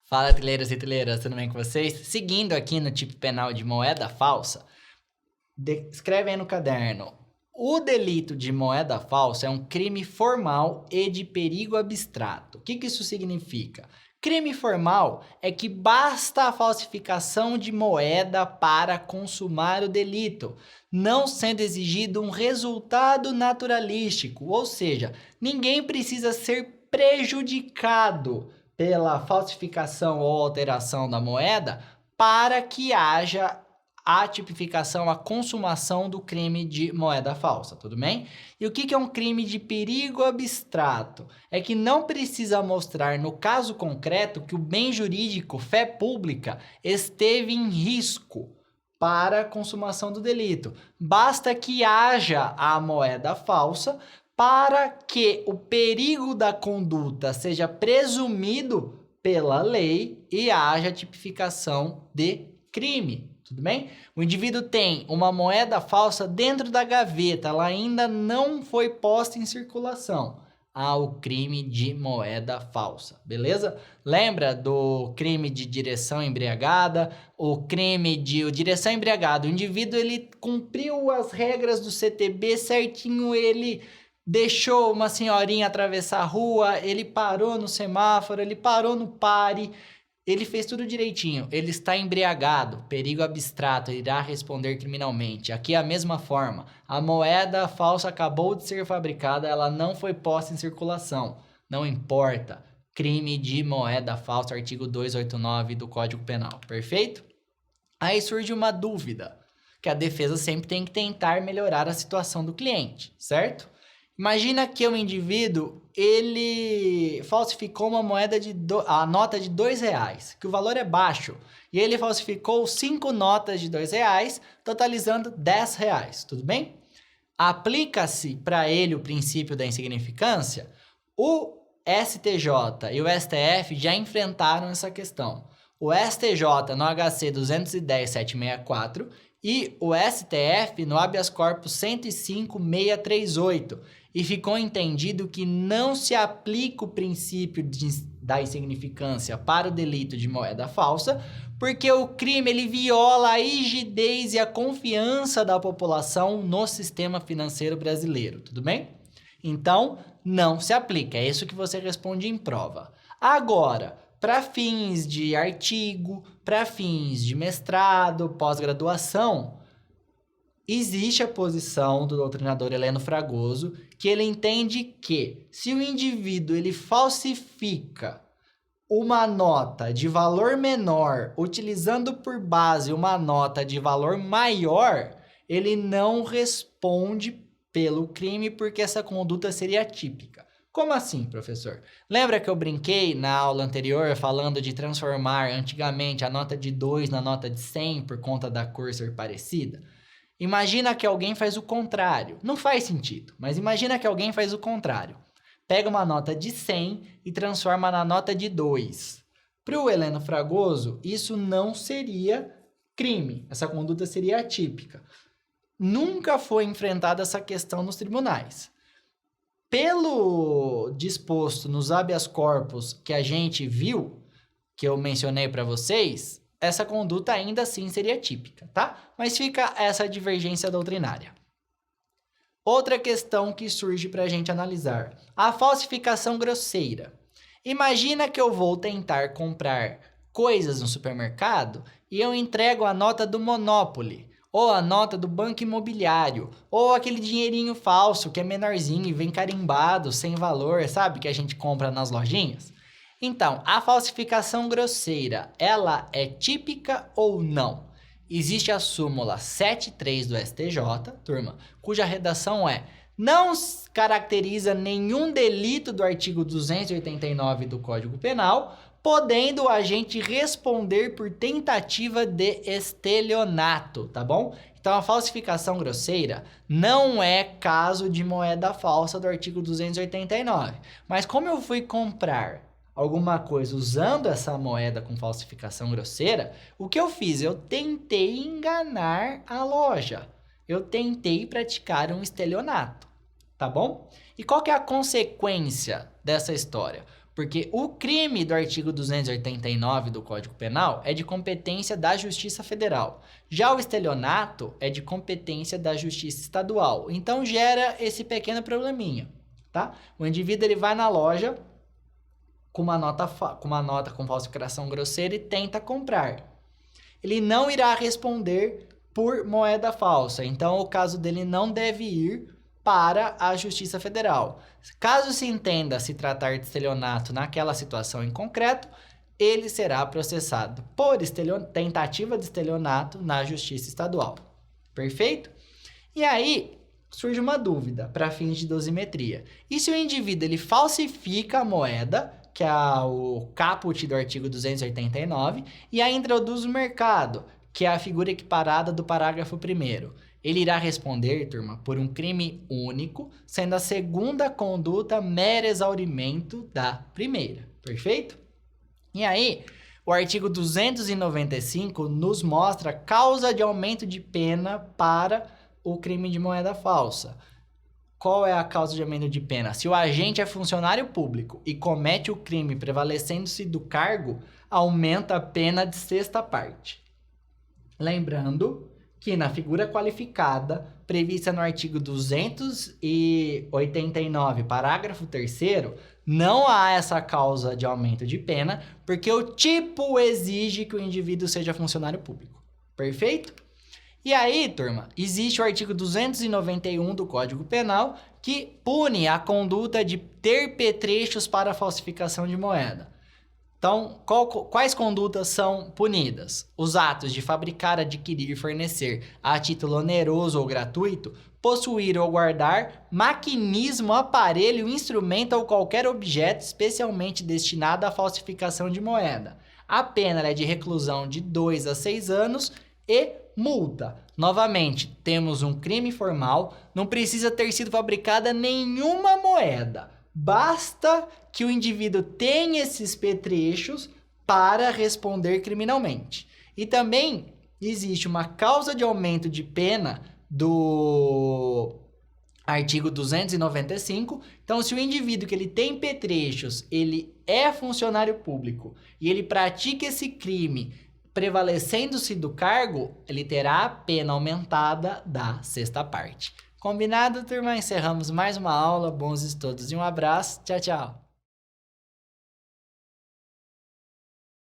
Fala, trilheiros e trilheiras, tudo bem com vocês? Seguindo aqui no tipo penal de moeda falsa, escreve aí no caderno. O delito de moeda falsa é um crime formal e de perigo abstrato. O que isso significa? Crime formal é que basta a falsificação de moeda para consumar o delito, não sendo exigido um resultado naturalístico, ou seja, ninguém precisa ser prejudicado pela falsificação ou alteração da moeda para que haja a tipificação, a consumação do crime de moeda falsa, tudo bem? E o que é um crime de perigo abstrato? É que não precisa mostrar, no caso concreto, que o bem jurídico, fé pública, esteve em risco para a consumação do delito. Basta que haja a moeda falsa para que o perigo da conduta seja presumido pela lei e haja tipificação de crime. Tudo bem? O indivíduo tem uma moeda falsa dentro da gaveta, ela ainda não foi posta em circulação. Há o crime de moeda falsa, beleza? Lembra do crime de direção embriagada? O crime de direção embriagada, o indivíduo ele cumpriu as regras do CTB certinho, ele deixou uma senhorinha atravessar a rua, ele parou no semáforo, ele parou no pare, ele fez tudo direitinho, ele está embriagado, perigo abstrato, irá responder criminalmente. Aqui é a mesma forma, a moeda falsa acabou de ser fabricada, ela não foi posta em circulação, não importa, crime de moeda falsa, artigo 289 do Código Penal, perfeito? Aí surge uma dúvida, que a defesa sempre tem que tentar melhorar a situação do cliente, certo? Imagina que o indivíduo, ele falsificou uma moeda a nota de R$2, que o valor é baixo. E ele falsificou 5 notas de R$2, totalizando R$10, tudo bem? Aplica-se para ele o princípio da insignificância? O STJ e o STF já enfrentaram essa questão. O STJ no HC 210.764 e o STF no habeas corpus 105.638. E ficou entendido que não se aplica o princípio da insignificância para o delito de moeda falsa, porque o crime ele viola a rigidez e a confiança da população no sistema financeiro brasileiro, tudo bem? Então, não se aplica, é isso que você responde em prova. Agora, para fins de artigo, para fins de mestrado, pós-graduação, existe a posição do doutrinador Heleno Fragoso, que ele entende que se o indivíduo ele falsifica uma nota de valor menor, utilizando por base uma nota de valor maior, ele não responde pelo crime porque essa conduta seria atípica. Como assim, professor? Lembra que eu brinquei na aula anterior falando de transformar antigamente a nota de 2 na nota de 100 por conta da cor ser parecida? Imagina que alguém faz o contrário. Não faz sentido, mas imagina que alguém faz o contrário. Pega uma nota de 100 e transforma na nota de 2. Para o Heleno Fragoso, isso não seria crime. Essa conduta seria atípica. Nunca foi enfrentada essa questão nos tribunais. Pelo disposto nos habeas corpus que a gente viu, que eu mencionei para vocês, essa conduta ainda assim seria típica, tá? Mas fica essa divergência doutrinária. Outra questão que surge para a gente analisar. A falsificação grosseira. Imagina que eu vou tentar comprar coisas no supermercado e eu entrego a nota do Monopoly, ou a nota do Banco Imobiliário, ou aquele dinheirinho falso que é menorzinho e vem carimbado, sem valor, sabe? Que a gente compra nas lojinhas. Então, a falsificação grosseira, ela é típica ou não? Existe a súmula 73 do STJ, turma, cuja redação é: não caracteriza nenhum delito do artigo 289 do Código Penal, podendo o agente responder por tentativa de estelionato, tá bom? Então, a falsificação grosseira não é caso de moeda falsa do artigo 289. Mas como eu fui comprar alguma coisa usando essa moeda com falsificação grosseira, o que eu fiz? Eu tentei enganar a loja. Eu tentei praticar um estelionato, tá bom? E qual que é a consequência dessa história? Porque o crime do artigo 289 do Código Penal é de competência da Justiça Federal. Já o estelionato é de competência da Justiça Estadual. Então gera esse pequeno probleminha, tá? O indivíduo ele vai na loja com uma nota com falsificação grosseira e tenta comprar. Ele não irá responder por moeda falsa. Então o caso dele não deve ir para a Justiça Federal. Caso se entenda se tratar de estelionato naquela situação em concreto, ele será processado por tentativa de estelionato na Justiça Estadual. Perfeito? E aí surge uma dúvida para fins de dosimetria. E se o indivíduo ele falsifica a moeda, que é o caput do artigo 289, e a introduz no mercado, que é a figura equiparada do parágrafo 1º? Ele irá responder, turma, por um crime único, sendo a segunda conduta mero exaurimento da primeira. Perfeito? E aí, o artigo 295 nos mostra causa de aumento de pena para o crime de moeda falsa. Qual é a causa de aumento de pena? Se o agente é funcionário público e comete o crime prevalecendo-se do cargo, aumenta a pena de sexta parte. Lembrando que na figura qualificada, prevista no artigo 289, parágrafo 3º, não há essa causa de aumento de pena, porque o tipo exige que o indivíduo seja funcionário público. Perfeito? E aí, turma, existe o artigo 291 do Código Penal, que pune a conduta de ter petrechos para falsificação de moeda. Então, quais condutas são punidas? Os atos de fabricar, adquirir e fornecer a título oneroso ou gratuito, possuir ou guardar maquinismo, aparelho, instrumento ou qualquer objeto especialmente destinado à falsificação de moeda. A pena é de reclusão de 2 a 6 anos e multa. Novamente, temos um crime formal, não precisa ter sido fabricada nenhuma moeda. Basta que o indivíduo tenha esses petrechos para responder criminalmente. E também existe uma causa de aumento de pena do artigo 295. Então, se o indivíduo que ele tem petrechos, ele é funcionário público e ele pratica esse crime prevalecendo-se do cargo, ele terá a pena aumentada da sexta parte. Combinado, turma? Encerramos mais uma aula. Bons estudos e um abraço. Tchau, tchau.